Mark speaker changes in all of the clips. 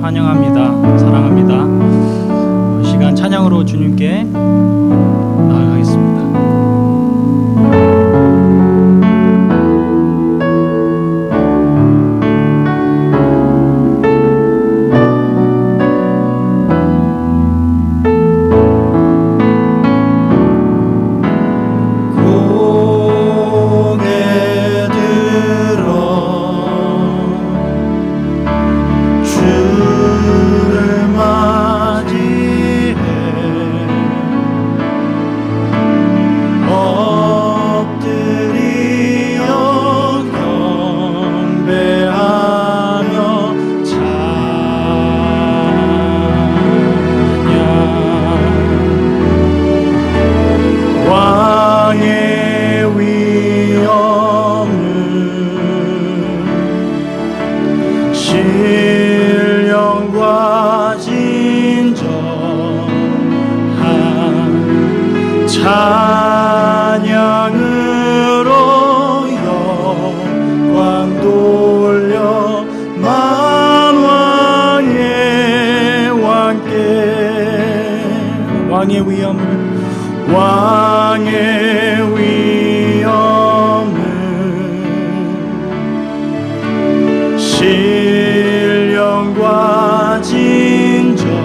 Speaker 1: 환영합니다. 사랑합니다. 시간 찬양으로 주님께 나아가겠습니다.
Speaker 2: 신령과 진정한 찬양으로 영광 돌려 만왕의 왕께 왕의 위엄을 신령과 진정한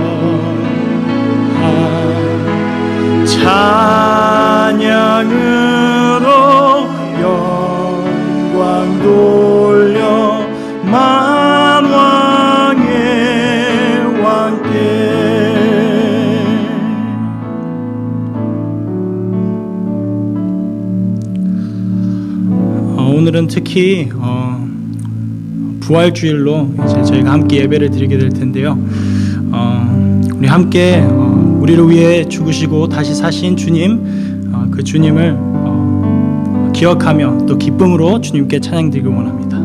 Speaker 2: 찬양으로 영광 돌려 만왕의 왕께.
Speaker 1: 오늘은 특히 부활주일로 이제 저희가 함께 예배를 드리게 될 텐데요. 우리 함께 우리를 위해 죽으시고 다시 사신 주님, 그 주님을 기억하며 또 기쁨으로 주님께 찬양드리기 원합니다.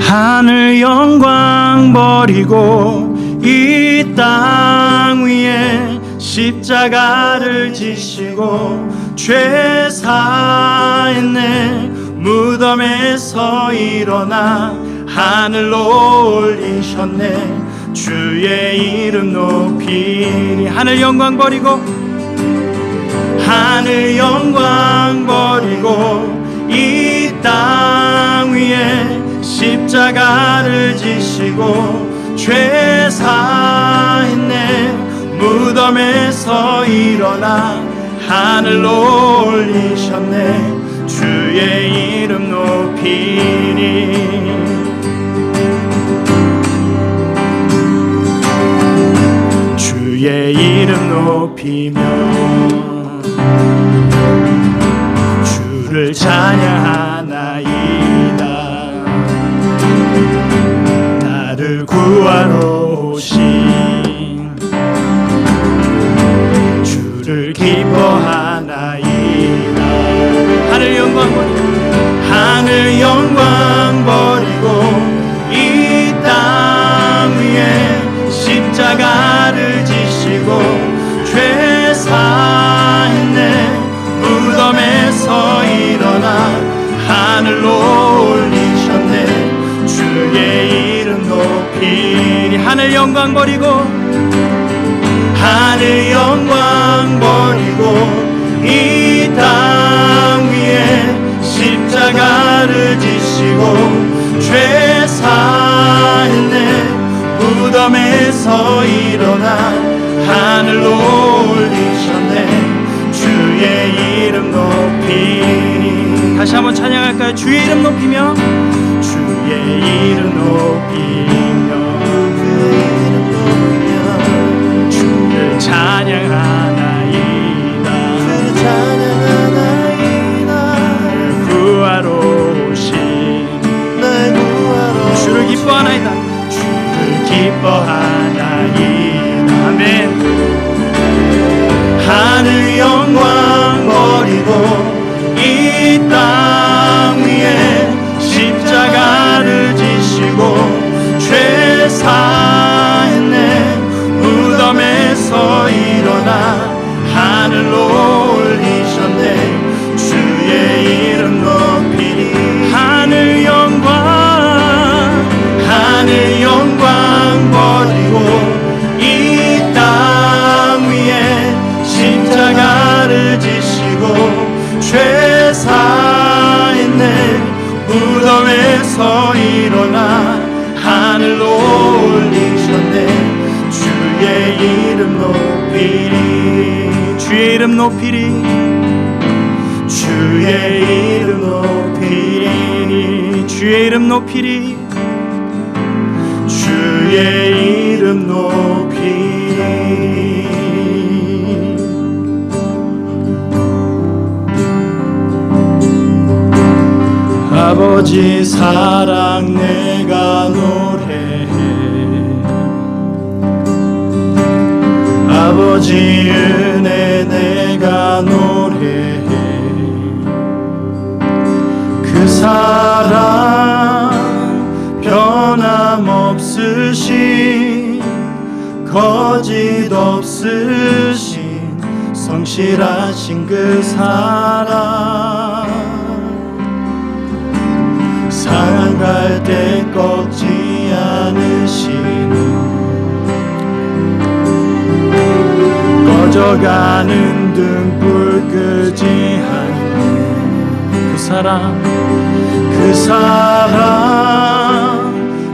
Speaker 2: 하늘 영광 버리고 이 땅 위에 십자가를 지시고 죄 사했네. 무덤에서 일어나 하늘로 올리셨네. 주의 이름 높이리. 하늘 영광 버리고 이 땅 위에 십자가를 지시고 죄 사했네. 무덤에서 일어나 하늘로 올리셨네. 주의 이름 높이리. 주의 이름 높이며 주를 찬양하나이다. 나를 구하러 오신 주를 기뻐하나이다. 하늘 영광 버리고 이 땅 위에 십자가를 지시고 죄 사했네. 무덤에서 일어나 하늘로 올리셨네. 주의 이름 높이리. 하늘 영광 버리고 이 땅 위에 십자가를 죄 사했네. 무덤에서 일어나 하늘로 올리셨네. 주의 이름 높이.
Speaker 1: 다시 한번 찬양할까요? 주의 이름 높이며
Speaker 2: 주의 이름 높이며 주를 찬양하나이다. 구하러 오신 주를 기뻐하나이다. 주를 기뻐하나이다. 아멘. 하늘 영광 버리고 이 땅 위에 십자가를 지시고 죄 사했네. 무덤에서 일어나 하늘로 올리셨네. 주의 이름 높이리. 하늘 영광 버리고 이 땅 위에 십자가를 지시고 죄 사했네. 무덤에서 일어나 하늘로 올리셨네. 주의 이름 높이리. 주의 이름 높이리. 주의 이름 높이리. 주의 이름 높이리. 주의 이름 높이리. 아버지 사랑 내가 노래해. 아버지 은혜 내가 노래해. 그 사랑 변함없으신 거짓 없으신 성실하신 그 사랑. 상할 때 꺾지 않으시는 꺼져가는 등불 끄지 않는 그 사랑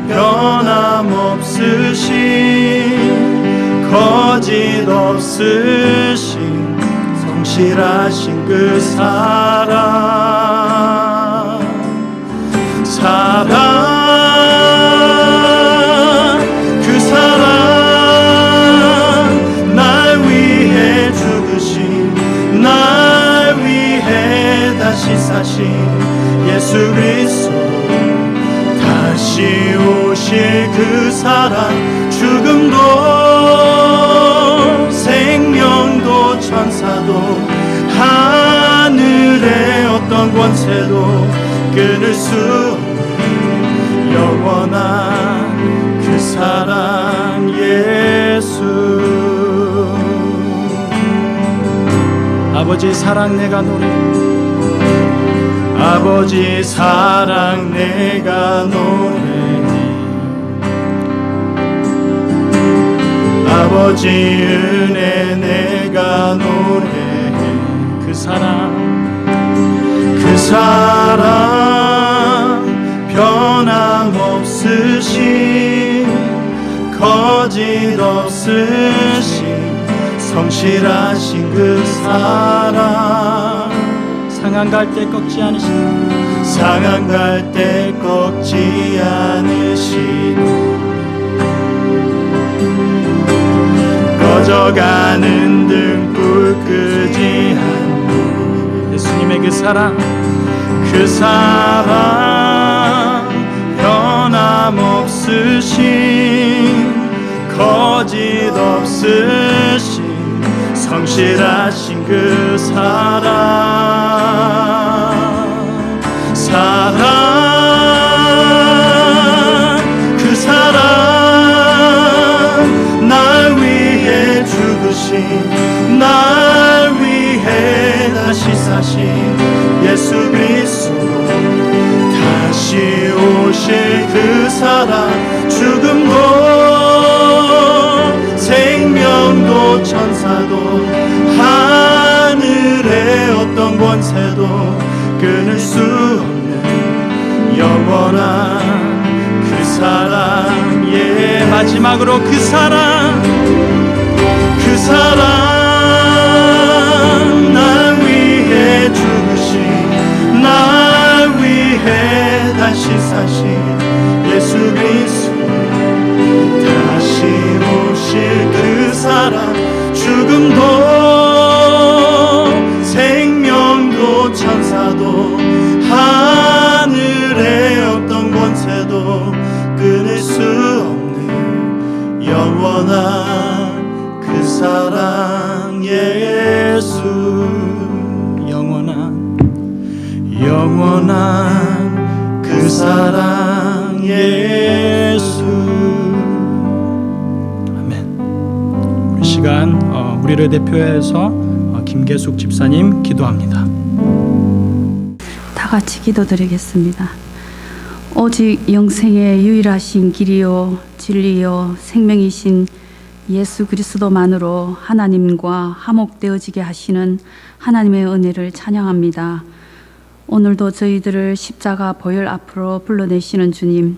Speaker 2: 변함없으신 거짓 없으신 성실하신 그 그 사랑 날 위해 죽으신 날 위해 다시 사신 예수 그리스도 다시 오실 그 사랑. 죽음도 생명도 천사도 하늘의 어떤 권세도 끊을 수 없는 영원한 그 사랑 예수. 아버지 사랑 내가 노래해. 아버지 사랑 내가 노래해. 아버지 은혜 내가 노래해. 그 사랑 변함없으신 거짓 없으신 성실하신 그 사랑. 상한 갈 때 꺾지 않으신 상한 갈 때 꺾지 않으신 꺼져가는 등불 끄지 않는 예수님의 그 사랑 변함없으신 거짓 없으신 성실하신 그 그 사랑 날 위해 죽으신 날 위해 다시 사신 예수 그리스도 다시 오실 그 사랑. 죽음도 생명도 천사도 하늘의 어떤 권세도 끊을 수 없는 영원한 그 사랑 예
Speaker 1: 마지막으로 그 사랑
Speaker 2: 날 위해 죽으신 날 위해 다시 사신 예수 그리스도 다시 오실 그 사랑 죽음도 생명도 천사도 하늘의 어떤 권세도 끊을 수 없는 영원한 그 사랑 예수 영원한 그 사랑 예수.
Speaker 1: 아멘. 우리 시간 우리를 대표해서 김계숙 집사님 기도합니다.
Speaker 3: 다 같이 기도드리겠습니다. 오직 영생의 유일하신 길이요 진리요 생명이신 예수 그리스도만으로 하나님과 화목되어지게 하시는 하나님의 은혜를 찬양합니다. 오늘도 저희들을 십자가 보혈 앞으로 불러내시는 주님,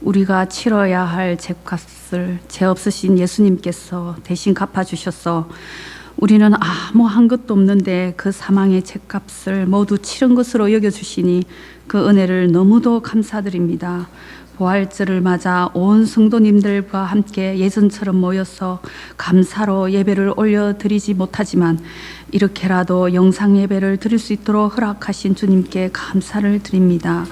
Speaker 3: 우리가 치러야 할 죄값을 죄 없으신 예수님께서 대신 갚아주셔서 우리는 아무한 것도 없는데 그 사망의 죄값을 모두 치른 것으로 여겨주시니 그 은혜를 너무도 감사드립니다. 부활절을 맞아 온 성도님들과 함께 예전처럼 모여서 감사로 예배를 올려드리지 못하지만 이렇게라도 영상 예배를 드릴 수 있도록 허락하신 주님께 감사를 드립니다.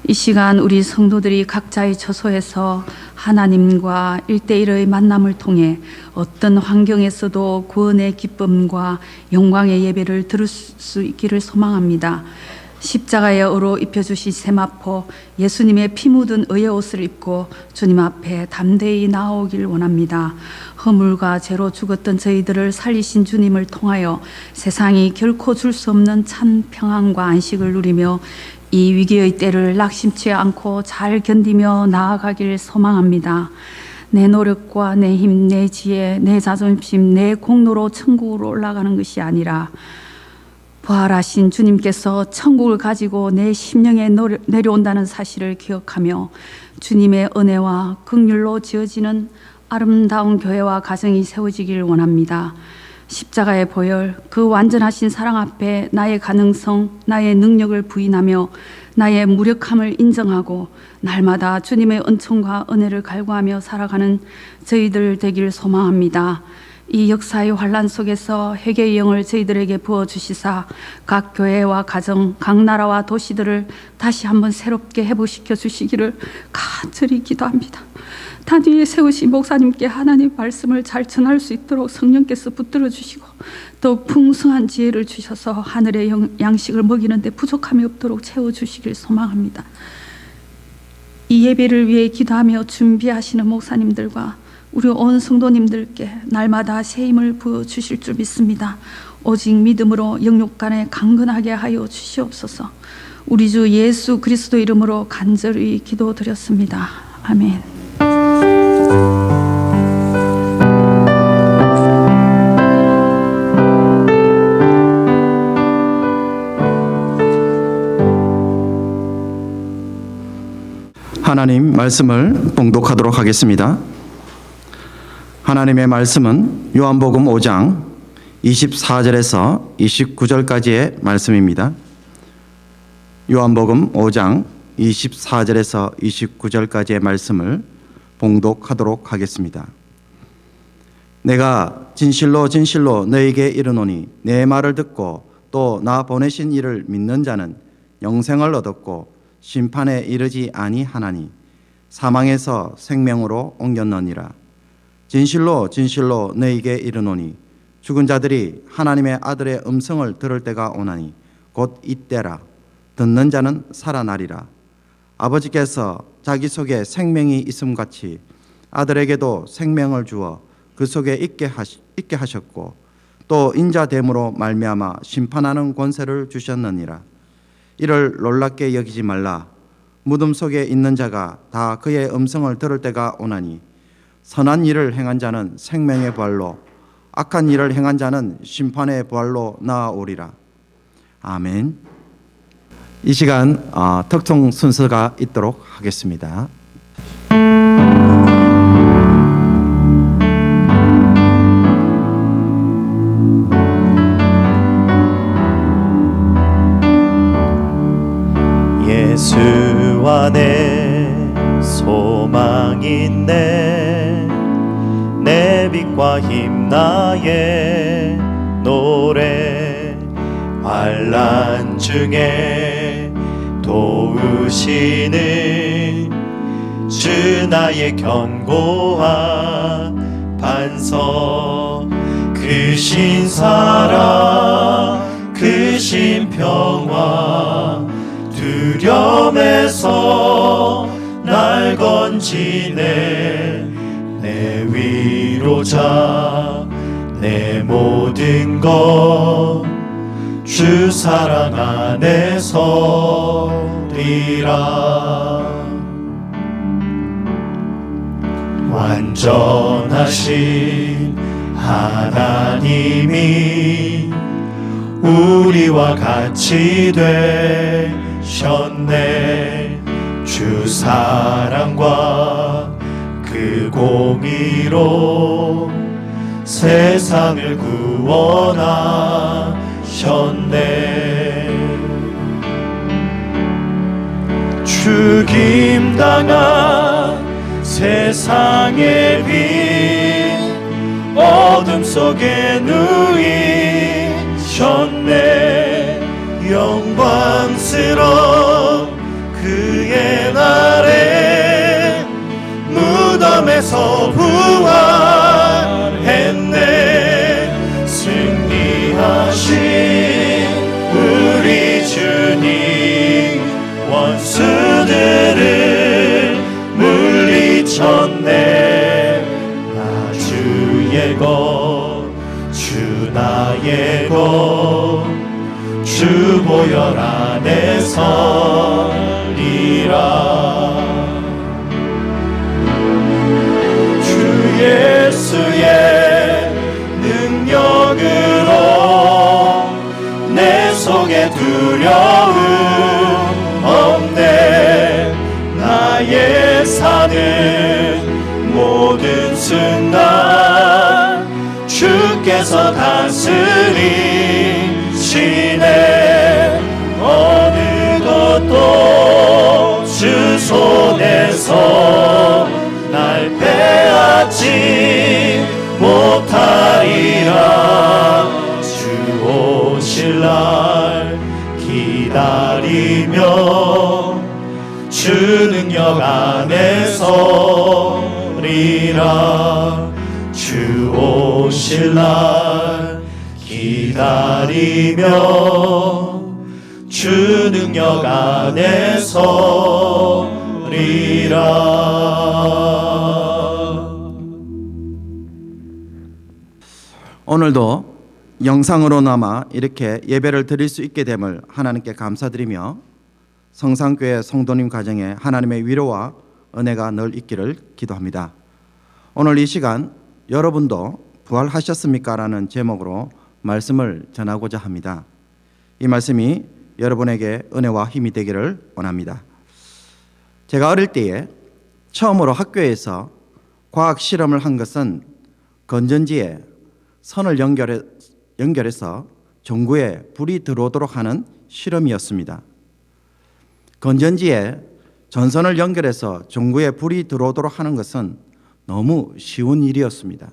Speaker 3: 이 시간 우리 성도들이 각자의 처소에서 하나님과 1대1의 만남을 통해 어떤 환경에서도 구원의 기쁨과 영광의 예배를 들을 수 있기를 소망합니다. 십자가의 의로 입혀주신 세마포 예수님의 피 묻은 의의 옷을 입고 주님 앞에 담대히 나아오길 원합니다. 허물과 죄로 죽었던 저희들을 살리신 주님을 통하여 세상이 결코 줄 수 없는 참 평안과 안식을 누리며 이 위기의 때를 낙심치 않고 잘 견디며 나아가길 소망합니다. 내 노력과 내 힘, 내 지혜, 내 자존심, 내 공로로 천국으로 올라가는 것이 아니라 부활하신 주님께서 천국을 가지고 내 심령에 내려온다는 사실을 기억하며 주님의 은혜와 긍휼로 지어지는 아름다운 교회와 가정이 세워지길 원합니다. 십자가의 보혈, 그 완전하신 사랑 앞에 나의 가능성, 나의 능력을 부인하며 나의 무력함을 인정하고 날마다 주님의 은총과 은혜를 갈구하며 살아가는 저희들 되길 소망합니다. 이 역사의 환란 속에서 회개의 영을 저희들에게 부어주시사 각 교회와 가정, 각 나라와 도시들을 다시 한번 새롭게 회복시켜 주시기를 간절히 기도합니다. 단 위에 세우신 목사님께 하나님 말씀을 잘 전할 수 있도록 성령께서 붙들어 주시고 더욱 풍성한 지혜를 주셔서 하늘의 양식을 먹이는 데 부족함이 없도록 채워주시길 소망합니다. 이 예배를 위해 기도하며 준비하시는 목사님들과 우리 온 성도님들께 날마다 새 힘을 부어주실 줄 믿습니다. 오직 믿음으로 영육간에 강건하게 하여 주시옵소서. 우리 주 예수 그리스도 이름으로 간절히 기도드렸습니다. 아멘.
Speaker 4: 하나님 말씀을 봉독하도록 하겠습니다. 하나님의 말씀은 요한복음 5장 24절에서 29절까지의 말씀입니다. 요한복음 5장 24절에서 29절까지의 말씀을 봉독하도록 하겠습니다. 내가 진실로 진실로 너에게 이르노니 내 말을 듣고 또 나 보내신 이를 믿는 자는 영생을 얻었고 심판에 이르지 아니하나니 사망에서 생명으로 옮겼느니라. 진실로 진실로 너에게 이르노니 죽은 자들이 하나님의 아들의 음성을 들을 때가 오나니 곧 이때라. 듣는 자는 살아나리라. 아버지께서 자기 속에 생명이 있음같이 아들에게도 생명을 주어 그 속에 있게 하셨고 또 인자됨으로 말미암아 심판하는 권세를 주셨느니라. 이를 놀랍게 여기지 말라. 무덤 속에 있는 자가 다 그의 음성을 들을 때가 오나니 선한 일을 행한 자는 생명의 부활로 악한 일을 행한 자는 심판의 부활로 나아오리라. 아멘. 이 시간 특송 순서가 있도록 하겠습니다.
Speaker 2: 예수 안에 소망있네 내 빛과 힘 나의 노래 환난 중에 도우시는 주 나의 견고한 반석 크신 사랑 크신 평화 두려움에서 날 건지네 내 위로자 내 모든 것 주 사랑 안에 서리라 완전하신 하나님이 우리와 같이 되셨네 주 사랑과 그 공의로 세상을 구원하셨네 죽임당한 세상의 빛 어둠 속에 누이셨네 영광스러운 그의 날에 무덤에서 부활했네 승리하신 우리 주님 원수들을 물리쳤네 나 주의 것 주 나의 것 주 보혈 안에 서리라 주 예수의 능력으로 내 속에 두려움 없네 나의 사는 모든 순간 주께서 다스리시네 어느 것도 주 손에서 날 빼앗지 못하리라 주 오실 날 기다리며 주 능력 안에 서리라 주 오실 날 기다리며 주 능력 안에 서리라
Speaker 4: 오늘도 영상으로나마 이렇게 예배를 드릴 수 있게 됨을 하나님께 감사드리며 성산교회 성도님 가정에 하나님의 위로와 은혜가 늘 있기를 기도합니다. 오늘 이 시간 여러분도 부활하셨습니까? 라는 제목으로 말씀을 전하고자 합니다. 이 말씀이 여러분에게 은혜와 힘이 되기를 원합니다. 제가 어릴 때에 처음으로 학교에서 과학 실험을 한 것은 건전지에 선을 연결해서 전구에 불이 들어오도록 하는 실험이었습니다. 건전지에 전선을 연결해서 전구에 불이 들어오도록 하는 것은 너무 쉬운 일이었습니다.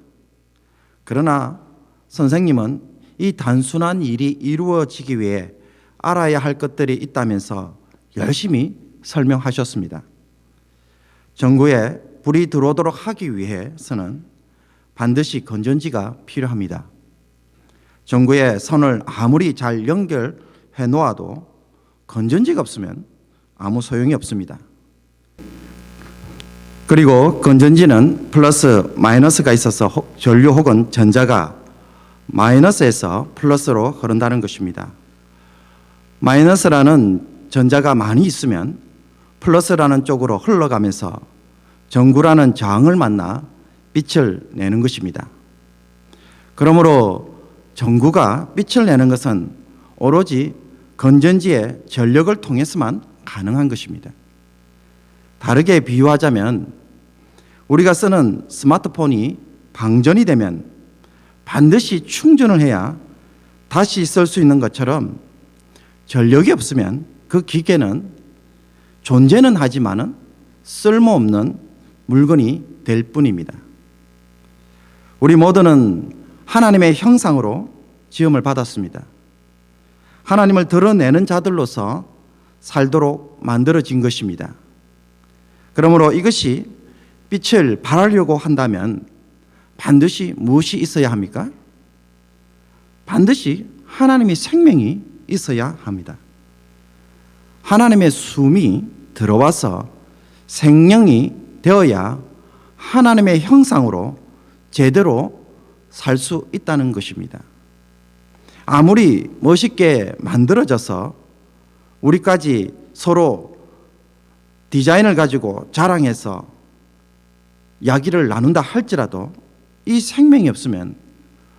Speaker 4: 그러나 선생님은 이 단순한 일이 이루어지기 위해 알아야 할 것들이 있다면서 열심히 설명하셨습니다. 전구에 불이 들어오도록 하기 위해서는 반드시 건전지가 필요합니다. 전구에 선을 아무리 잘 연결해 놓아도 건전지가 없으면 아무 소용이 없습니다. 그리고 건전지는 플러스 마이너스가 있어서 전류 혹은 전자가 마이너스에서 플러스로 흐른다는 것입니다. 마이너스라는 전자가 많이 있으면 플러스라는 쪽으로 흘러가면서 전구라는 저항을 만나 빛을 내는 것입니다. 그러므로 전구가 빛을 내는 것은 오로지 건전지의 전력을 통해서만 가능한 것입니다. 다르게 비유하자면 우리가 쓰는 스마트폰이 방전이 되면 반드시 충전을 해야 다시 쓸 수 있는 것처럼 전력이 없으면 그 기계는 존재는 하지만은 쓸모없는 물건이 될 뿐입니다. 우리 모두는 하나님의 형상으로 지음을 받았습니다. 하나님을 드러내는 자들로서 살도록 만들어진 것입니다. 그러므로 이것이 빛을 발하려고 한다면 반드시 무엇이 있어야 합니까? 반드시 하나님의 생명이 있어야 합니다. 하나님의 숨이 들어와서 생명이 되어야 하나님의 형상으로 제대로 살 수 있다는 것입니다. 아무리 멋있게 만들어져서 우리까지 서로 디자인을 가지고 자랑해서 이야기를 나눈다 할지라도 이 생명이 없으면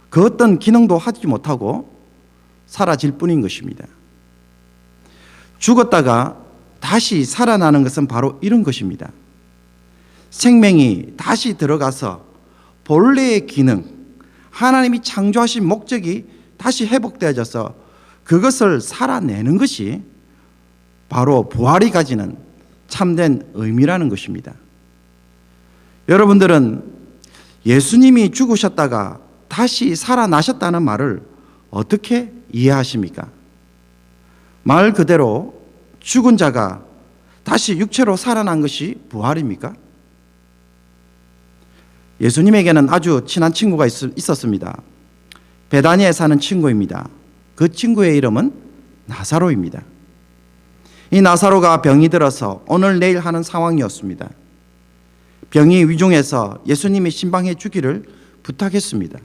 Speaker 4: 그 어떤 기능도 하지 못하고 사라질 뿐인 것입니다. 죽었다가 다시 살아나는 것은 바로 이런 것입니다. 생명이 다시 들어가서 본래의 기능, 하나님이 창조하신 목적이 다시 회복되어져서 그것을 살아내는 것이 바로 부활이 가지는 참된 의미라는 것입니다. 여러분들은 예수님이 죽으셨다가 다시 살아나셨다는 말을 어떻게 이해하십니까? 말 그대로 죽은 자가 다시 육체로 살아난 것이 부활입니까? 예수님에게는 아주 친한 친구가 있었습니다. 베다니에 사는 친구입니다. 그 친구의 이름은 나사로입니다. 이 나사로가 병이 들어서 오늘 내일 하는 상황이었습니다. 병이 위중해서 예수님이 신방해 주기를 부탁했습니다.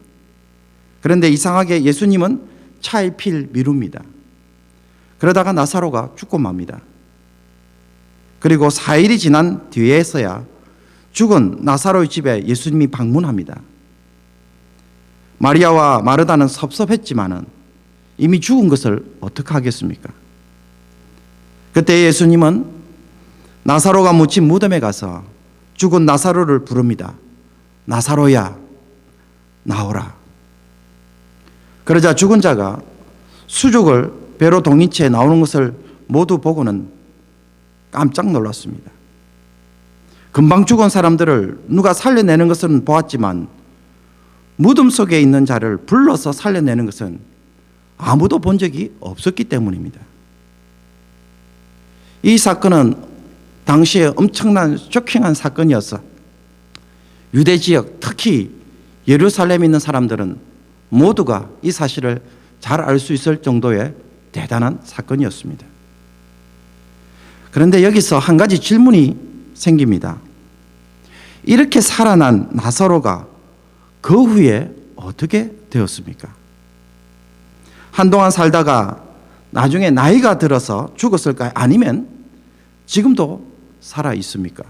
Speaker 4: 그런데 이상하게 예수님은 차일피일 미룹니다. 그러다가 나사로가 죽고 맙니다. 그리고 4일이 지난 뒤에서야 죽은 나사로의 집에 예수님이 방문합니다. 마리아와 마르다는 섭섭했지만은 이미 죽은 것을 어떻게 하겠습니까? 그때 예수님은 나사로가 묻힌 무덤에 가서 죽은 나사로를 부릅니다. 나사로야, 나오라. 그러자 죽은 자가 수족을 배로 동인 채 나오는 것을 모두 보고는 깜짝 놀랐습니다. 금방 죽은 사람들을 누가 살려내는 것은 보았지만 무덤 속에 있는 자를 불러서 살려내는 것은 아무도 본 적이 없었기 때문입니다. 이 사건은 당시에 엄청난 쇼킹한 사건이어서 유대 지역, 특히 예루살렘에 있는 사람들은 모두가 이 사실을 잘 알 수 있을 정도의 대단한 사건이었습니다. 그런데 여기서 한 가지 질문이 생깁니다. 이렇게 살아난 나사로가 그 후에 어떻게 되었습니까? 한동안 살다가 나중에 나이가 들어서 죽었을까요? 아니면 지금도 살아 있습니까?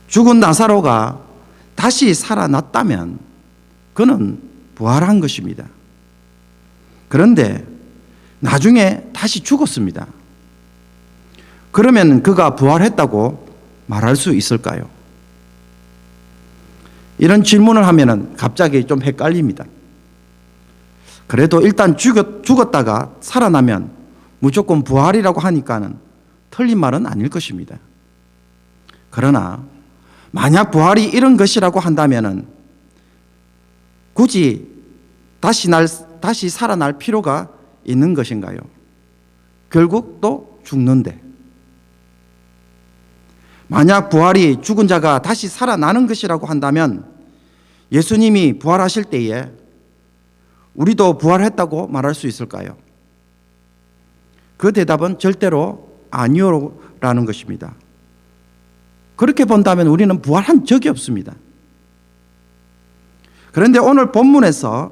Speaker 4: 죽은 나사로가 다시 살아났다면 그는 부활한 것입니다. 그런데 나중에 다시 죽었습니다. 그러면 그가 부활했다고 말할 수 있을까요? 이런 질문을 하면 갑자기 좀 헷갈립니다. 그래도 일단 죽었다가 살아나면 무조건 부활이라고 하니까는 틀린 말은 아닐 것입니다. 그러나 만약 부활이 이런 것이라고 한다면은 굳이 다시 살아날 필요가 있는 것인가요? 결국 또 죽는데. 만약 부활이 죽은 자가 다시 살아나는 것이라고 한다면 예수님이 부활하실 때에 우리도 부활했다고 말할 수 있을까요? 그 대답은 절대로 아니오라는 것입니다. 그렇게 본다면 우리는 부활한 적이 없습니다. 그런데 오늘 본문에서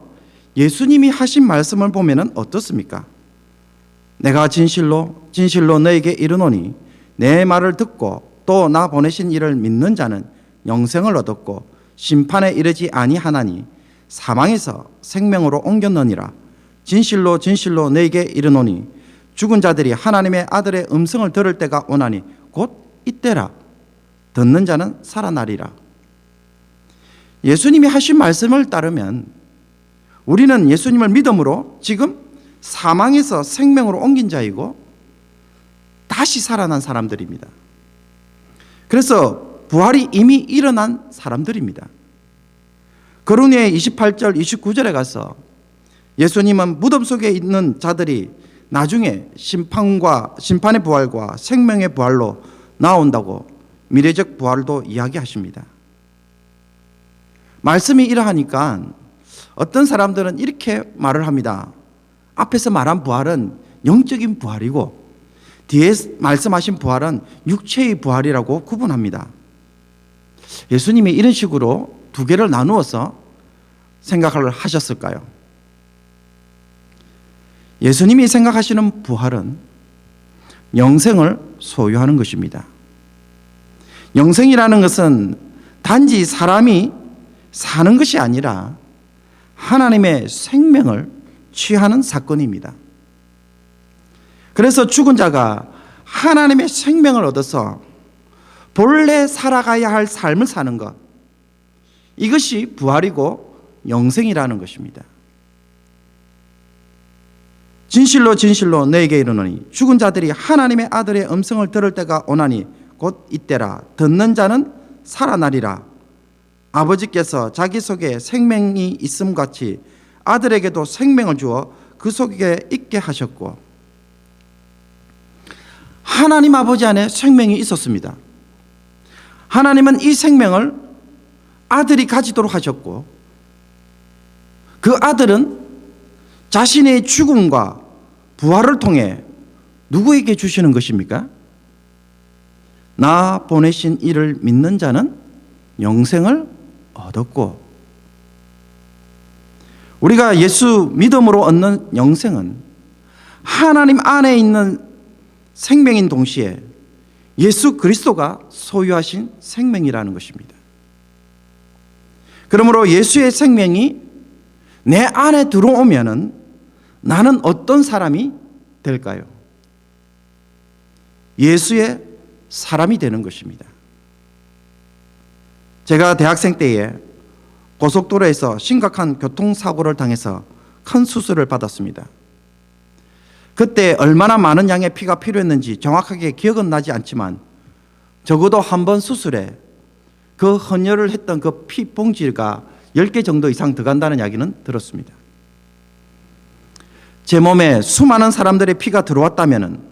Speaker 4: 예수님이 하신 말씀을 보면 어떻습니까? 내가 진실로 너에게 이르노니 내 말을 듣고 또 나 보내신 이를 믿는 자는 영생을 얻었고 심판에 이르지 아니하나니 사망에서 생명으로 옮겼느니라. 진실로 진실로 너에게 이르노니 죽은 자들이 하나님의 아들의 음성을 들을 때가 오나니 곧 이때라. 듣는 자는 살아나리라. 예수님이 하신 말씀을 따르면 우리는 예수님을 믿음으로 지금 사망에서 생명으로 옮긴 자이고 다시 살아난 사람들입니다. 그래서 부활이 이미 일어난 사람들입니다. 거론의 28절 29절에 가서 예수님은 무덤 속에 있는 자들이 나중에 심판의 부활과 생명의 부활로 나온다고 미래적 부활도 이야기하십니다. 말씀이 이러하니까 어떤 사람들은 이렇게 말을 합니다. 앞에서 말한 부활은 영적인 부활이고 뒤에 말씀하신 부활은 육체의 부활이라고 구분합니다. 예수님이 이런 식으로 두 개를 나누어서 생각을 하셨을까요? 예수님이 생각하시는 부활은 영생을 소유하는 것입니다. 영생이라는 것은 단지 사람이 사는 것이 아니라 하나님의 생명을 취하는 사건입니다. 그래서 죽은 자가 하나님의 생명을 얻어서 본래 살아가야 할 삶을 사는 것, 이것이 부활이고 영생이라는 것입니다. 진실로 진실로 너에게 이르노니 죽은 자들이 하나님의 아들의 음성을 들을 때가 오나니 곧 이때라. 듣는 자는 살아나리라. 아버지께서 자기 속에 생명이 있음 같이 아들에게도 생명을 주어 그 속에 있게 하셨고, 하나님 아버지 안에 생명이 있었습니다. 하나님은 이 생명을 아들이 가지도록 하셨고, 그 아들은 자신의 죽음과 부활을 통해 누구에게 주시는 것입니까? 나 보내신 이를 믿는 자는 영생을 얻었고, 우리가 예수 믿음으로 얻는 영생은 하나님 안에 있는 생명인 동시에 예수 그리스도가 소유하신 생명이라는 것입니다. 그러므로 예수의 생명이 내 안에 들어오면은 나는 어떤 사람이 될까요? 예수의 사람이 되는 것입니다. 제가 대학생 때에 고속도로에서 심각한 교통사고를 당해서 큰 수술을 받았습니다. 그때 얼마나 많은 양의 피가 필요했는지 정확하게 기억은 나지 않지만 적어도 한 번 수술에 그 헌혈을 했던 그 피 봉지가 10개 정도 이상 들어간다는 이야기는 들었습니다. 제 몸에 수많은 사람들의 피가 들어왔다면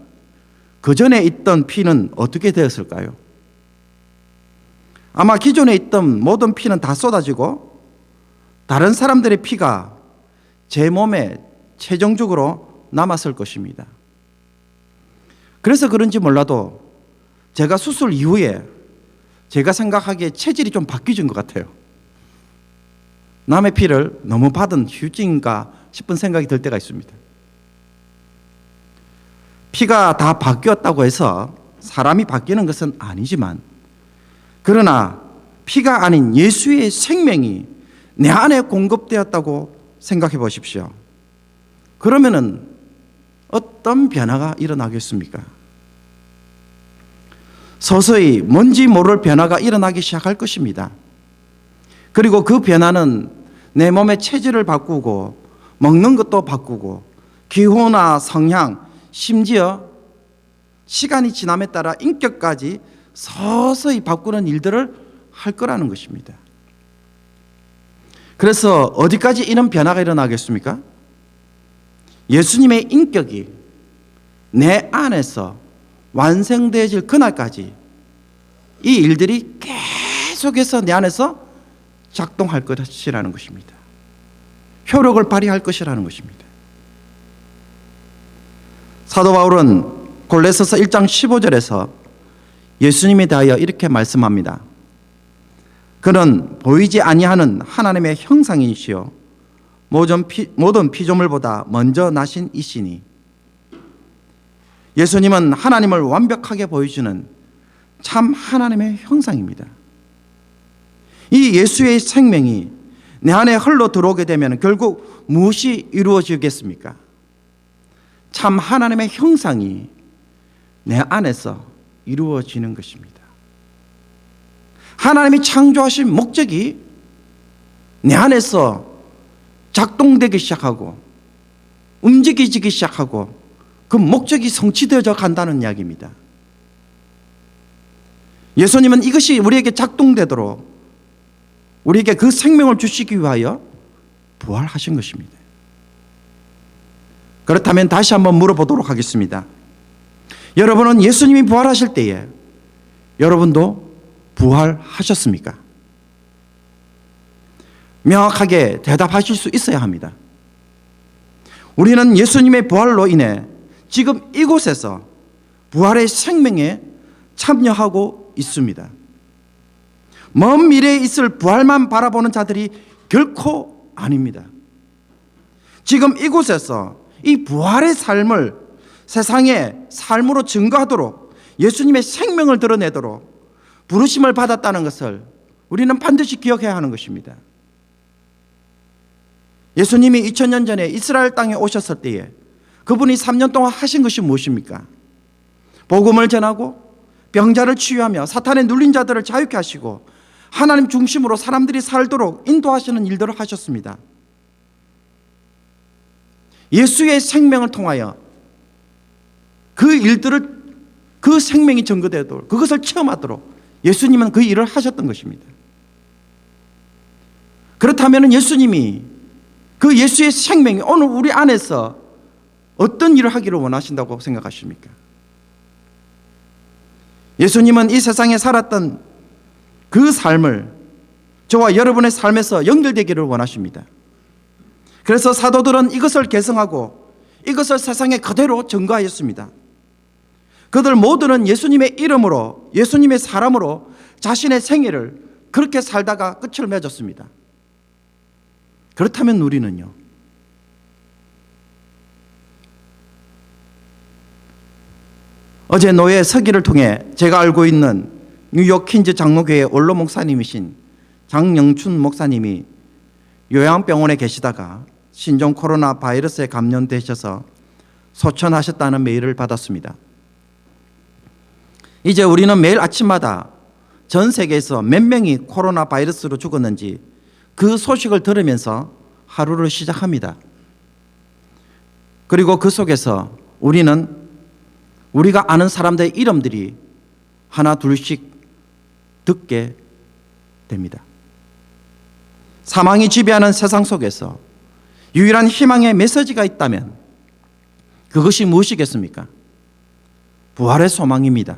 Speaker 4: 그 전에 있던 피는 어떻게 되었을까요? 아마 기존에 있던 모든 피는 다 쏟아지고 다른 사람들의 피가 제 몸에 최종적으로 남았을 것입니다. 그래서 그런지 몰라도 제가 수술 이후에 제가 생각하기에 체질이 좀 바뀌어진 것 같아요. 남의 피를 너무 받은 휴증인가 싶은 생각이 들 때가 있습니다. 피가 다 바뀌었다고 해서 사람이 바뀌는 것은 아니지만, 그러나 피가 아닌 예수의 생명이 내 안에 공급되었다고 생각해 보십시오. 그러면은 어떤 변화가 일어나겠습니까? 서서히 뭔지 모를 변화가 일어나기 시작할 것입니다. 그리고 그 변화는 내 몸의 체질을 바꾸고 먹는 것도 바꾸고 기호나 성향, 심지어 시간이 지남에 따라 인격까지 서서히 바꾸는 일들을 할 거라는 것입니다. 그래서 어디까지 이런 변화가 일어나겠습니까? 예수님의 인격이 내 안에서 완성되어질 그날까지 이 일들이 계속해서 내 안에서 작동할 것이라는 것입니다. 효력을 발휘할 것이라는 것입니다. 사도 바울은 골로새서 1장 15절에서 예수님에 대하여 이렇게 말씀합니다. 그는 보이지 아니하는 하나님의 형상이시요 모든 피조물보다 먼저 나신 이시니. 예수님은 하나님을 완벽하게 보여주는 참 하나님의 형상입니다. 이 예수의 생명이 내 안에 흘러 들어오게 되면 결국 무엇이 이루어지겠습니까? 참 하나님의 형상이 내 안에서 이루어지는 것입니다. 하나님이 창조하신 목적이 내 안에서 작동되기 시작하고 움직이기 시작하고 그 목적이 성취되어져 간다는 이야기입니다. 예수님은 이것이 우리에게 작동되도록 우리에게 그 생명을 주시기 위하여 부활하신 것입니다. 그렇다면 다시 한번 물어보도록 하겠습니다. 여러분은 예수님이 부활하실 때에 여러분도 부활하셨습니까? 명확하게 대답하실 수 있어야 합니다. 우리는 예수님의 부활로 인해 지금 이곳에서 부활의 생명에 참여하고 있습니다. 먼 미래에 있을 부활만 바라보는 자들이 결코 아닙니다. 지금 이곳에서 이 부활의 삶을 세상의 삶으로 증거하도록 예수님의 생명을 드러내도록 부르심을 받았다는 것을 우리는 반드시 기억해야 하는 것입니다. 예수님이 2000년 전에 이스라엘 땅에 오셨을 때에 그분이 3년 동안 하신 것이 무엇입니까? 복음을 전하고 병자를 치유하며 사탄에 눌린 자들을 자유케 하시고 하나님 중심으로 사람들이 살도록 인도하시는 일들을 하셨습니다. 예수의 생명을 통하여 그 일들을 그 생명이 증거되도록 그것을 체험하도록 예수님은 그 일을 하셨던 것입니다. 그렇다면 예수님이 그 예수의 생명이 오늘 우리 안에서 어떤 일을 하기를 원하신다고 생각하십니까? 예수님은 이 세상에 살았던 그 삶을 저와 여러분의 삶에서 연결되기를 원하십니다. 그래서 사도들은 이것을 계승하고 이것을 세상에 그대로 증거하였습니다. 그들 모두는 예수님의 이름으로 예수님의 사람으로 자신의 생애를 그렇게 살다가 끝을 맺었습니다. 그렇다면 우리는요? 어제 노예 서기를 통해 제가 알고 있는 뉴욕 퀸즈 장로교회 원로 목사님이신 장영춘 목사님이 요양병원에 계시다가 신종 코로나 바이러스에 감염되셔서 소천하셨다는 메일을 받았습니다. 이제 우리는 매일 아침마다 전 세계에서 몇 명이 코로나 바이러스로 죽었는지 그 소식을 들으면서 하루를 시작합니다. 그리고 그 속에서 우리가 아는 사람들의 이름들이 하나 둘씩 듣게 됩니다. 사망이 지배하는 세상 속에서 유일한 희망의 메시지가 있다면 그것이 무엇이겠습니까? 부활의 소망입니다.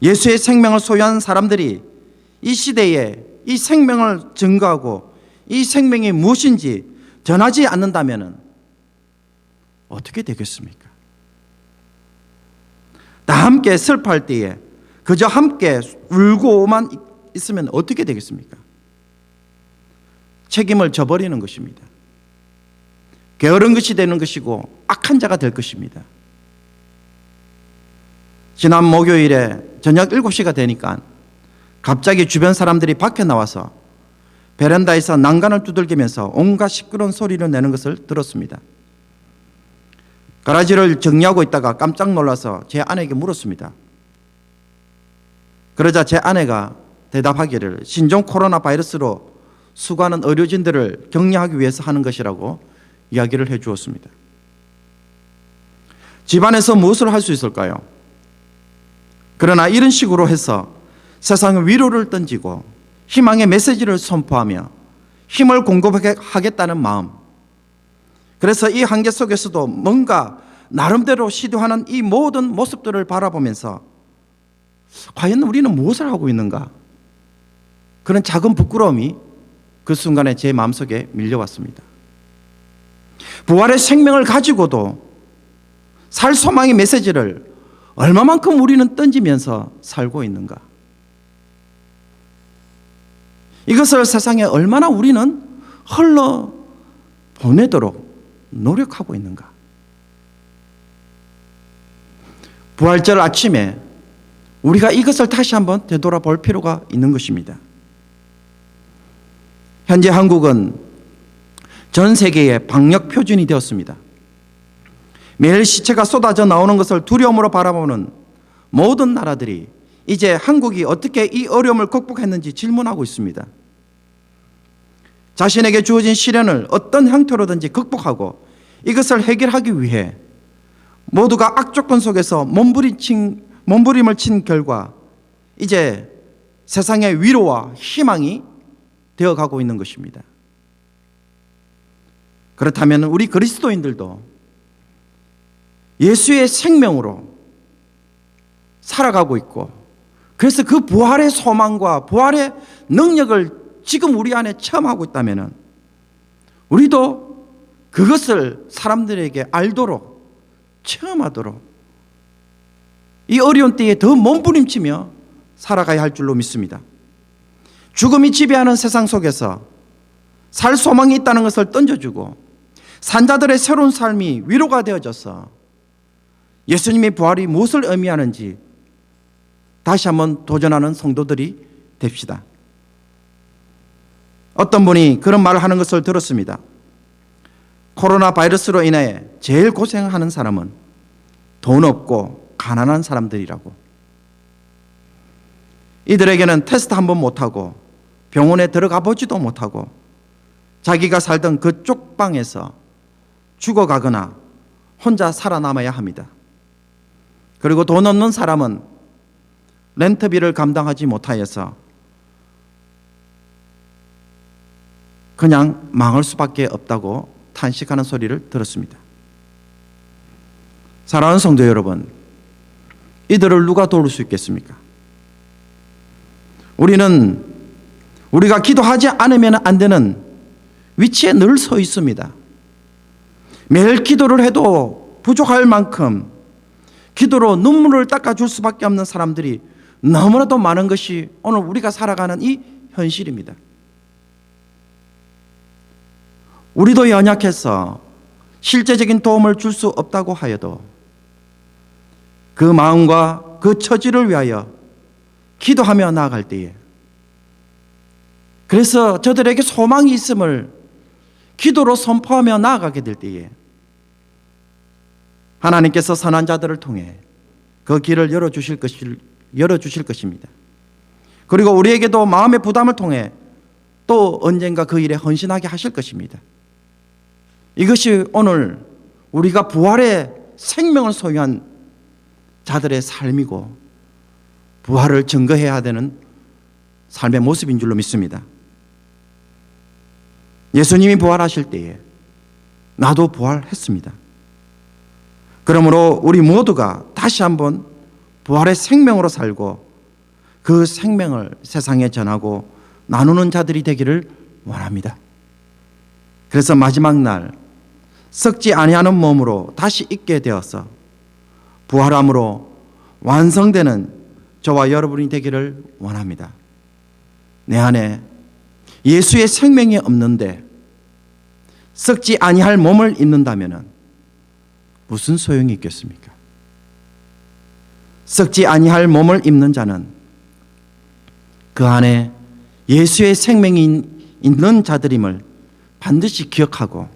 Speaker 4: 예수의 생명을 소유한 사람들이 이 시대에 이 생명을 증거하고 이 생명이 무엇인지 전하지 않는다면 어떻게 되겠습니까? 다 함께 슬퍼할 때에 그저 함께 울고만 있으면 어떻게 되겠습니까? 책임을 져버리는 것입니다. 게으른 것이 되는 것이고 악한 자가 될 것입니다. 지난 목요일에 저녁 7시가 되니까 갑자기 주변 사람들이 밖에 나와서 베란다에서 난간을 두들기면서 온갖 시끄러운 소리를 내는 것을 들었습니다. 가라지를 정리하고 있다가 깜짝 놀라서 제 아내에게 물었습니다. 그러자 제 아내가 대답하기를 신종 코로나 바이러스로 수고하는 의료진들을 격려하기 위해서 하는 것이라고 이야기를 해 주었습니다. 집안에서 무엇을 할 수 있을까요? 그러나 이런 식으로 해서 세상에 위로를 던지고 희망의 메시지를 선포하며 힘을 공급하겠다는 마음, 그래서 이 한계 속에서도 뭔가 나름대로 시도하는 이 모든 모습들을 바라보면서 과연 우리는 무엇을 하고 있는가? 그런 작은 부끄러움이 그 순간에 제 마음속에 밀려왔습니다. 부활의 생명을 가지고도 살 소망의 메시지를 얼마만큼 우리는 던지면서 살고 있는가? 이것을 세상에 얼마나 우리는 흘러 보내도록 노력하고 있는가? 부활절 아침에 우리가 이것을 다시 한번 되돌아볼 필요가 있는 것입니다. 현재 한국은 전 세계의 방역 표준이 되었습니다. 매일 시체가 쏟아져 나오는 것을 두려움으로 바라보는 모든 나라들이 이제 한국이 어떻게 이 어려움을 극복했는지 질문하고 있습니다. 자신에게 주어진 시련을 어떤 형태로든지 극복하고 이것을 해결하기 위해 모두가 악조건 속에서 몸부림을 친 결과 이제 세상의 위로와 희망이 되어가고 있는 것입니다. 그렇다면 우리 그리스도인들도 예수의 생명으로 살아가고 있고, 그래서 그 부활의 소망과 부활의 능력을 지금 우리 안에 체험하고 있다면 우리도 그것을 사람들에게 알도록, 체험하도록 이 어려운 때에 더 몸부림치며 살아가야 할 줄로 믿습니다. 죽음이 지배하는 세상 속에서 살 소망이 있다는 것을 던져주고 산자들의 새로운 삶이 위로가 되어져서 예수님의 부활이 무엇을 의미하는지 다시 한번 도전하는 성도들이 됩시다. 어떤 분이 그런 말을 하는 것을 들었습니다. 코로나 바이러스로 인해 제일 고생하는 사람은 돈 없고 가난한 사람들이라고. 이들에게는 테스트 한 번 못하고 병원에 들어가 보지도 못하고 자기가 살던 그 쪽방에서 죽어가거나 혼자 살아남아야 합니다. 그리고 돈 없는 사람은 렌트비를 감당하지 못하여서 그냥 망할 수밖에 없다고 탄식하는 소리를 들었습니다. 사랑하는 성도 여러분, 이들을 누가 도울 수 있겠습니까? 우리가 기도하지 않으면 안 되는 위치에 늘 서 있습니다. 매일 기도를 해도 부족할 만큼 기도로 눈물을 닦아줄 수밖에 없는 사람들이 너무나도 많은 것이 오늘 우리가 살아가는 이 현실입니다. 우리도 연약해서 실제적인 도움을 줄 수 없다고 하여도 그 마음과 그 처지를 위하여 기도하며 나아갈 때에, 그래서 저들에게 소망이 있음을 기도로 선포하며 나아가게 될 때에 하나님께서 선한 자들을 통해 그 길을 열어주실 것입니다. 그리고 우리에게도 마음의 부담을 통해 또 언젠가 그 일에 헌신하게 하실 것입니다. 이것이 오늘 우리가 부활의 생명을 소유한 자들의 삶이고 부활을 증거해야 되는 삶의 모습인 줄로 믿습니다. 예수님이 부활하실 때에 나도 부활했습니다. 그러므로 우리 모두가 다시 한번 부활의 생명으로 살고 그 생명을 세상에 전하고 나누는 자들이 되기를 원합니다. 그래서 마지막 날 썩지 아니하는 몸으로 다시 있게 되어서 부활함으로 완성되는 저와 여러분이 되기를 원합니다. 내 안에 예수의 생명이 없는데 썩지 아니할 몸을 입는다면 무슨 소용이 있겠습니까? 썩지 아니할 몸을 입는 자는 그 안에 예수의 생명이 있는 자들임을 반드시 기억하고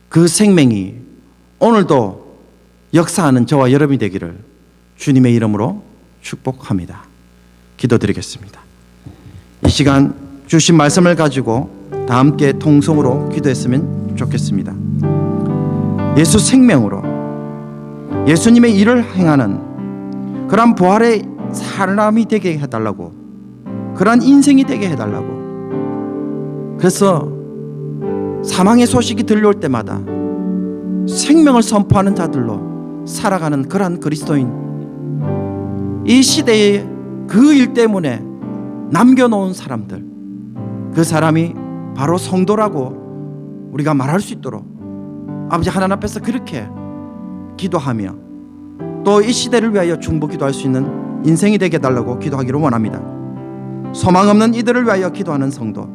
Speaker 4: 그 생명이 오늘도 역사하는 저와 여러분이 되기를 주님의 이름으로 축복합니다. 기도드리겠습니다. 이 시간 주신 말씀을 가지고 다 함께 통성으로 기도했으면 좋겠습니다. 예수 생명으로 예수님의 일을 행하는 그런 부활의 사람이 되게 해달라고, 그런 인생이 되게 해달라고. 그래서 사망의 소식이 들려올 때마다 생명을 선포하는 자들로 살아가는 그러한 그리스도인, 이 시대의 그 일 때문에 남겨놓은 사람들, 그 사람이 바로 성도라고 우리가 말할 수 있도록 아버지 하나님 앞에서 그렇게 기도하며 또 이 시대를 위하여 중보 기도할 수 있는 인생이 되게 해달라고 기도하기를 원합니다. 소망 없는 이들을 위하여 기도하는 성도,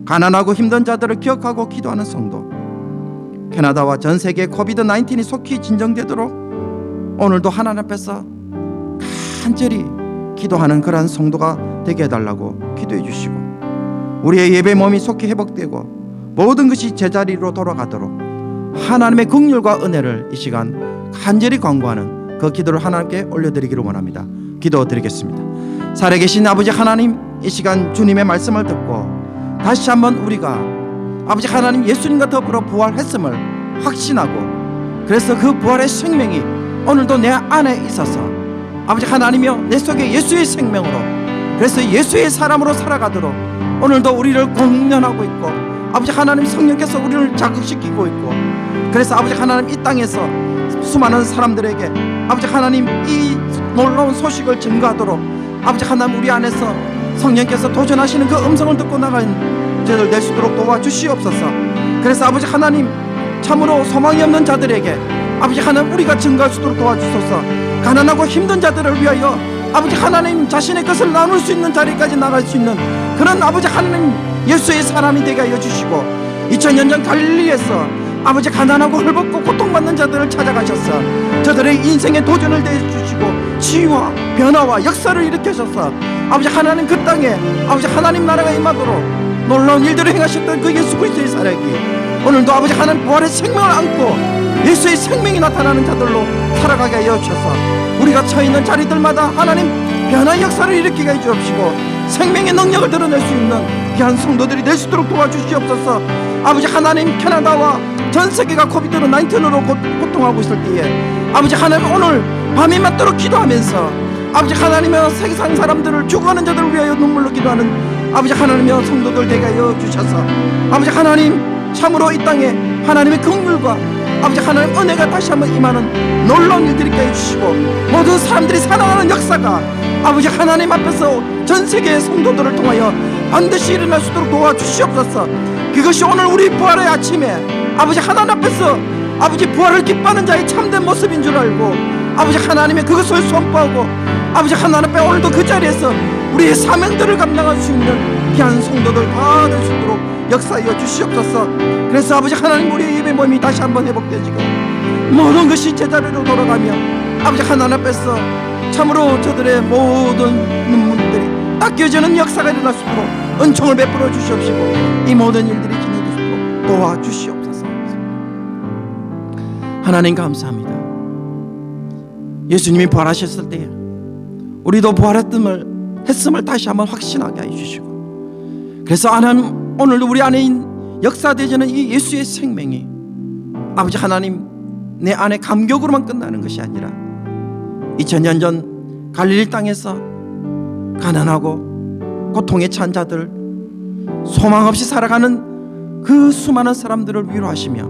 Speaker 4: 가난하고 힘든 자들을 기억하고 기도하는 성도, 캐나다와 전 세계 코비드-19이 속히 진정되도록 오늘도 하나님 앞에서 간절히 기도하는 그러한 성도가 되게 해달라고 기도해 주시고, 우리의 예배 몸이 속히 회복되고 모든 것이 제자리로 돌아가도록 하나님의 긍휼과 은혜를 이 시간 간절히 간구하는 그 기도를 하나님께 올려드리기를 원합니다. 기도드리겠습니다. 살아계신 아버지 하나님, 이 시간 주님의 말씀을 듣고 다시 한번 우리가 아버지 하나님 예수님과 더불어 부활했음을 확신하고, 그래서 그 부활의 생명이 오늘도 내 안에 있어서 아버지 하나님이여 내 속에 예수의 생명으로, 그래서 예수의 사람으로 살아가도록 오늘도 우리를 공련하고 있고 아버지 하나님 성령께서 우리를 자극시키고 있고, 그래서 아버지 하나님 이 땅에서 수많은 사람들에게 아버지 하나님 이 놀라운 소식을 증거하도록 아버지 하나님 우리 안에서 성령께서 도전하시는 그 음성을 듣고 나가는 저들 될 수 있도록 도와주시옵소서. 그래서 아버지 하나님 참으로 소망이 없는 자들에게 아버지 하나님 우리가 증거할 수 있도록 도와주소서. 가난하고 힘든 자들을 위하여 아버지 하나님 자신의 것을 나눌 수 있는 자리까지 나갈 수 있는 그런 아버지 하나님 예수의 사람이 되게 하여 주시고, 2000년 전 갈릴리에서 아버지 가난하고 헐벗고 고통받는 자들을 찾아가셔서 저들의 인생의 도전을 대해주시고 치유와 변화와 역사를 일으켜셔서 아버지 하나님 그 땅에 아버지 하나님 나라가 임하도록 놀라운 일들을 행하셨던 그 예수 그리스도의 사랑이 오늘도 아버지 하나님 부활의 생명을 안고 예수의 생명이 나타나는 자들로 살아가게 하여 주셔서 우리가 처해있는 자리들마다 하나님 변화의 역사를 일으키게 해 주옵시고 생명의 능력을 드러낼 수 있는 귀한 성도들이 될 수 있도록 도와주시옵소서. 아버지 하나님 캐나다와 전 세계가 코비드 19으로 고통하고 있을 때에 아버지 하나님 오늘 밤이 맞도록 기도하면서 아버지 하나님의 세상 사람들을 죽어가는 자들을 위하여 눈물로 기도하는 아버지 하나님의 성도들 되게 하여 주셔서 아버지 하나님 참으로 이 땅에 하나님의 긍휼과 아버지 하나님 은혜가 다시 한번 임하는 놀라운 일들이 있게 해주시고 모든 사람들이 살아가는 역사가 아버지 하나님 앞에서 전 세계의 성도들을 통하여 반드시 일어날 수 있도록 도와주시옵소서. 그것이 오늘 우리 부활의 아침에 아버지 하나님 앞에서 아버지 부활을 기뻐하는 자의 참된 모습인 줄 알고 아버지 하나님의 그것을 선포하고 아버지 하나님 앞에 오늘도 그 자리에서 우리의 사명들을 감당할 수 있는 귀한 성도들 다 될 수 있도록 역사하여 주시옵소서. 그래서 아버지 하나님 우리의 예배 몸이 다시 한번 회복되지고 모든 것이 제자리로 돌아가며 아버지 하나님 앞에서 참으로 저들의 모든 눈물들이 닦여지는 역사가 일어날 수 있도록 은총을 베풀어 주시옵시고 이 모든 일들이 진행될 수 있도록 도와주시옵소서. 하나님 감사합니다. 예수님이 부활하셨을 때에 우리도 부활했음을 다시 한번 확신하게 해주시고, 그래서 하나님 오늘도 우리 안에 역사되지는 이 예수의 생명이 아버지 하나님 내 안에 감격으로만 끝나는 것이 아니라 2000년 전 갈릴리 땅에서 가난하고 고통에 찬 자들, 소망 없이 살아가는 그 수많은 사람들을 위로하시며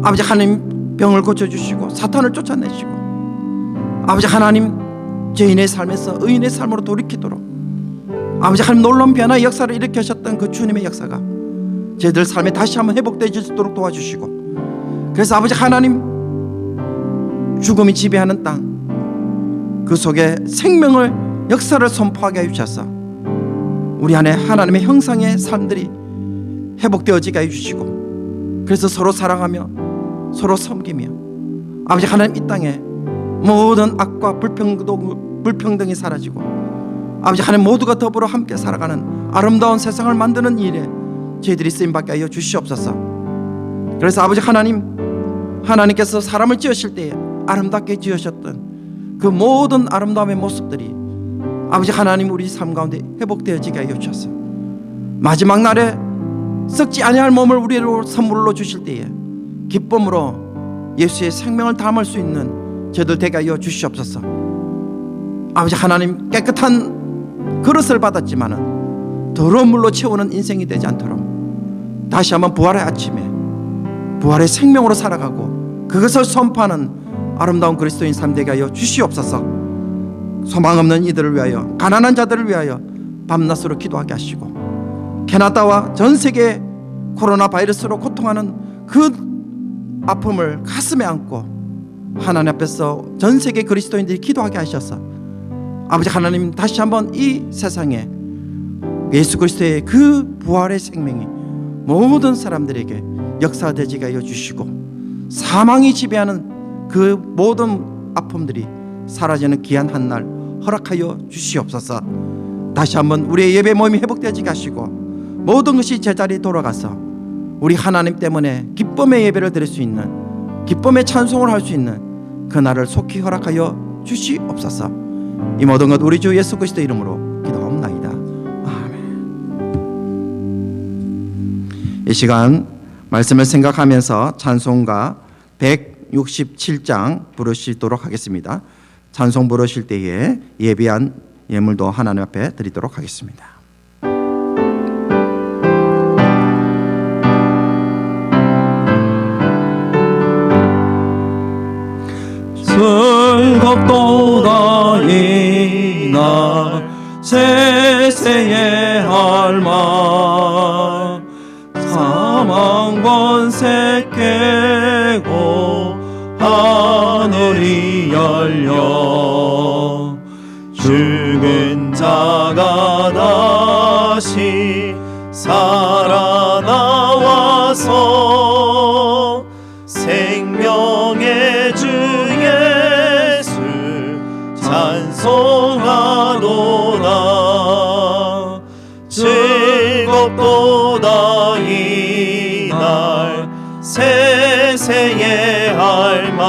Speaker 4: 아버지 하나님 병을 고쳐주시고 사탄을 쫓아내시고 아버지 하나님 죄인의 삶에서 의인의 삶으로 돌이키도록 아버지 하나님 놀라운 변화의 역사를 일으키셨던 그 주님의 역사가 저희들 삶에 다시 한번 회복되어질 수 있도록 도와주시고, 그래서 아버지 하나님 죽음이 지배하는 땅 그 속에 생명을 역사를 선포하게 해주셔서 우리 안에 하나님의 형상의 삶들이 회복되어지게 해주시고, 그래서 서로 사랑하며 서로 섬기며 아버지 하나님 이 땅에 모든 악과 불평등이 사라지고 아버지 하나님 모두가 더불어 함께 살아가는 아름다운 세상을 만드는 일에 저희들이 쓰임받게 하여 주시옵소서. 그래서 아버지 하나님께서 사람을 지으실 때에 아름답게 지으셨던 그 모든 아름다움의 모습들이 아버지 하나님 우리 삶 가운데 회복되어지게 하여 주셔서 마지막 날에 썩지 아니할 몸을 우리로 선물로 주실 때에 기쁨으로 예수의 생명을 담을 수 있는 저희들 되게 하여 주시옵소서. 아버지 하나님 깨끗한 그릇을 받았지만은 더러운 물로 채우는 인생이 되지 않도록 다시 한번 부활의 아침에 부활의 생명으로 살아가고 그것을 선포하는 아름다운 그리스도인 삶 되게 하여 주시옵소서. 소망 없는 이들을 위하여 가난한 자들을 위하여 밤낮으로 기도하게 하시고 캐나다와 전 세계 코로나 바이러스로 고통하는 그 아픔을 가슴에 안고 하나님 앞에서 전 세계 그리스도인들이 기도하게 하셔서 아버지 하나님 다시 한번 이 세상에 예수 그리스도의 그 부활의 생명이 모든 사람들에게 역사되지게 하여 주시고 사망이 지배하는 그 모든 아픔들이 사라지는 귀한 한날 허락하여 주시옵소서. 다시 한번 우리의 예배 모임이 회복되지게 하시고 모든 것이 제자리에 돌아가서 우리 하나님 때문에 기쁨의 예배를 드릴 수 있는, 기쁨의 찬송을 할 수 있는 그날을 속히 허락하여 주시옵소서. 이 모든 것 우리 주 예수 그리스도 이름으로 기도합나이다. 아멘. 이 시간 말씀을 생각하면서 찬송가 167장 부르시도록 하겠습니다. 찬송 부르실 때에 예비한 예물도 하나님 앞에 드리도록 하겠습니다.
Speaker 2: 즐겁도다 이날 세세의 할망 사망 권세 깨고 하늘이 열려 죽은 자가 다시 살아나와서 생명의 주 예수 찬송하도다. 즐겁도다 이날 세세의 할말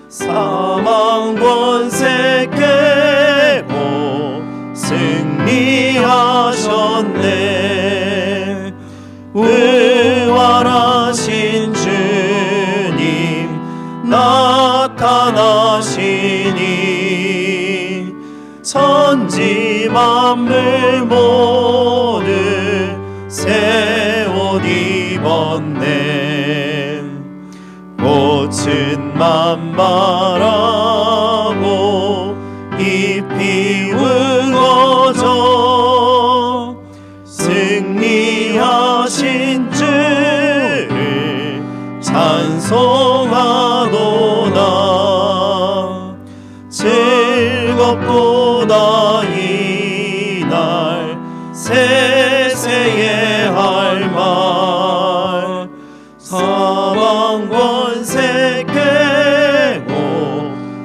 Speaker 2: 사망 권세 깨고 승리하셨네. 부활하신 주님 나타나시니 천지 만물 모두 새 옷 입었네. 꽃은 만발하고 잎이 우거져 승리하신 주를 찬송하도다. 즐겁도다 이날 세세의 할말 사망 권세 깨고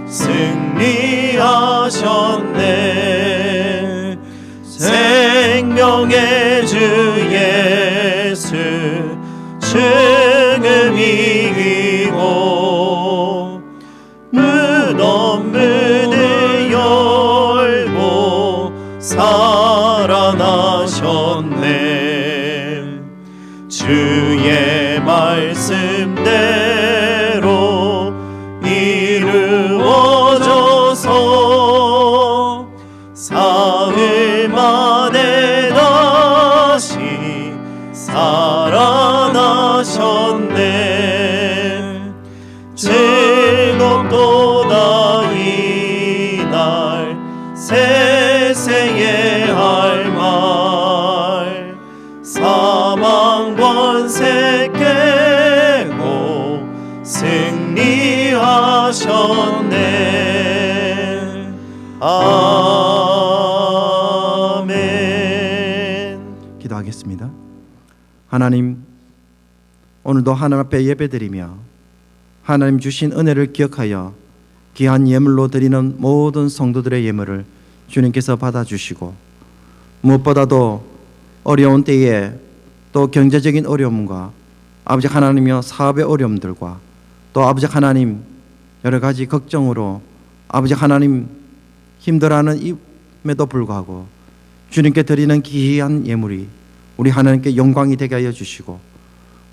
Speaker 2: 승리하셨네. 생명의 주 예수 죽음 이기고 무덤 문을 열고 살아나셨네. 주의 말씀대로 이루어져서 사흘 만에 다시 살아나셨네. 즐겁도다 이날 세세의 할말 사망 권세 깨고 승리하셨네. 아멘.
Speaker 4: 기도하겠습니다. 하나님, 오늘도 하나님 앞에 예배드리며 하나님 주신 은혜를 기억하여 귀한 예물로 드리는 모든 성도들의 예물을 주님께서 받아주시고, 무엇보다도 어려운 때에 또 경제적인 어려움과 아버지 하나님이여 사업의 어려움들과 또 아버지 하나님 여러 가지 걱정으로 아버지 하나님 힘들어하는 임에도 불구하고 주님께 드리는 귀한 예물이 우리 하나님께 영광이 되게 하여 주시고,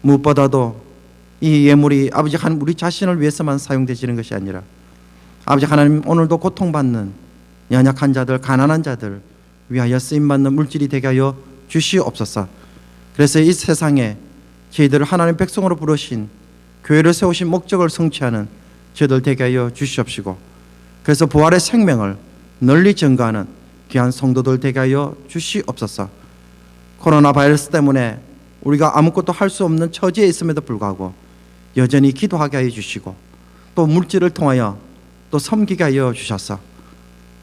Speaker 4: 무엇보다도 이 예물이 아버지 하나님 우리 자신을 위해서만 사용되시는 것이 아니라 아버지 하나님 오늘도 고통받는 연약한 자들, 가난한 자들 위하여 쓰임받는 물질이 되게 하여 주시옵소서. 그래서 이 세상에 저희들을 하나님 백성으로 부르신 교회를 세우신 목적을 성취하는 저희들 되게 하여 주시옵시고, 그래서 부활의 생명을 널리 전가하는 귀한 성도들 되게 하여 주시옵소서. 코로나 바이러스 때문에 우리가 아무것도 할 수 없는 처지에 있음에도 불구하고 여전히 기도하게 하여 주시고, 또 물질을 통하여 또 섬기게 하여 주셔서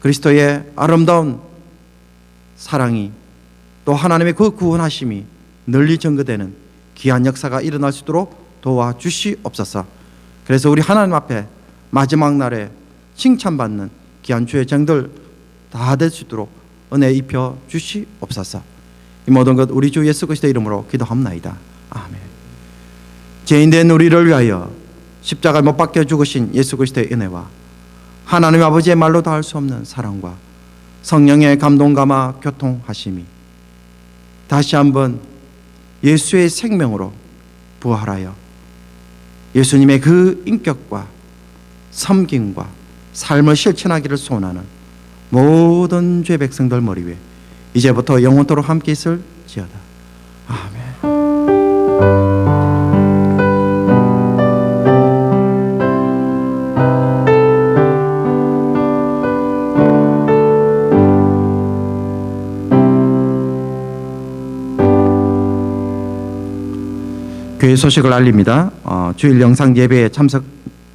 Speaker 4: 그리스도의 아름다운 사랑이 또 하나님의 그 구원하심이 널리 전거되는 귀한 역사가 일어날 수 있도록 도와주시옵소서. 그래서 우리 하나님 앞에 마지막 날에 칭찬받는 귀한 주의 정들 다 될 수 있도록 은혜 입혀 주시옵소서. 이 모든 것 우리 주 예수 그리스도의 이름으로 기도합나이다. 아멘. 죄인된 우리를 위하여 십자가에 못 박혀 죽으신 예수 그리스도의 은혜와 하나님 아버지의 말로 다 할 수 없는 사랑과 성령의 감동감화 교통하심이 다시 한번 예수의 생명으로 부활하여 예수님의 그 인격과 섬김과 삶을 실천하기를 소원하는 모든 죄 백성들 머리 위에 이제부터 영원토록 함께 있을지어다. 아멘. 교회 소식을 알립니다. 주일 영상 예배에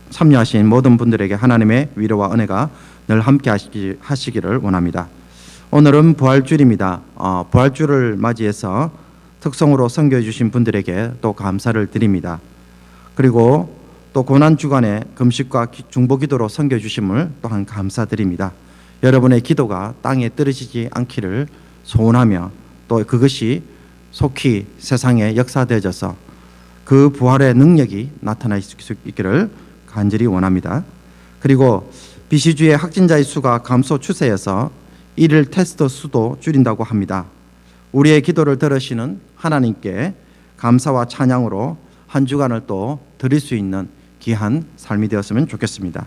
Speaker 4: 참여하신 모든 분들에게 하나님의 위로와 은혜가 늘 함께 하시기를 원합니다. 오늘은 부활주일입니다. 부활주일을 맞이해서 특성으로 선교해 주신 분들에게 또 감사를 드립니다. 그리고 또 고난주간에 금식과 중보기도로 선교해 주심을 또한 감사드립니다. 여러분의 기도가 땅에 떨어지지 않기를 소원하며 또 그것이 속히 세상에 역사되어져서 그 부활의 능력이 나타날 수 있기를 간절히 원합니다. 그리고 BC주의 확진자의 수가 감소 추세여서 일일 테스트 수도 줄인다고 합니다. 우리의 기도를 들으시는 하나님께 감사와 찬양으로 한 주간을 또 드릴 수 있는 귀한 삶이 되었으면 좋겠습니다.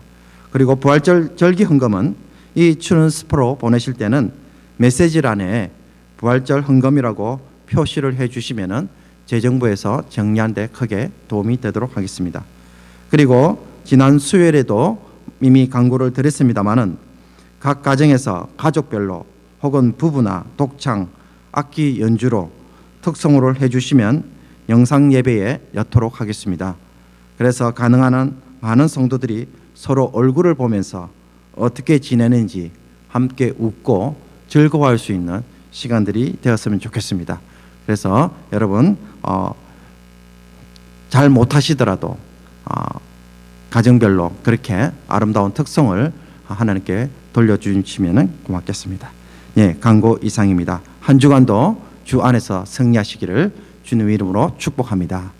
Speaker 4: 그리고 부활절 절기 헌금은 이 추는스프로 보내실 때는 메시지란에 부활절 헌금이라고 표시를 해주시면은 재정부에서 정리한 데 크게 도움이 되도록 하겠습니다. 그리고 지난 수요일에도 이미 광고를 드렸습니다마는 각 가정에서 가족별로 혹은 부부나 독창, 악기 연주로 특성으로 해주시면 영상 예배에 여토록 하겠습니다. 그래서 가능한 한 많은 성도들이 서로 얼굴을 보면서 어떻게 지내는지 함께 웃고 즐거워할 수 있는 시간들이 되었으면 좋겠습니다. 그래서 여러분 잘 못하시더라도 가정별로 그렇게 아름다운 특성을 하나님께 돌려주시면 고맙겠습니다. 예, 광고 이상입니다. 한 주간도 주 안에서 승리하시기를 주님의 이름으로 축복합니다.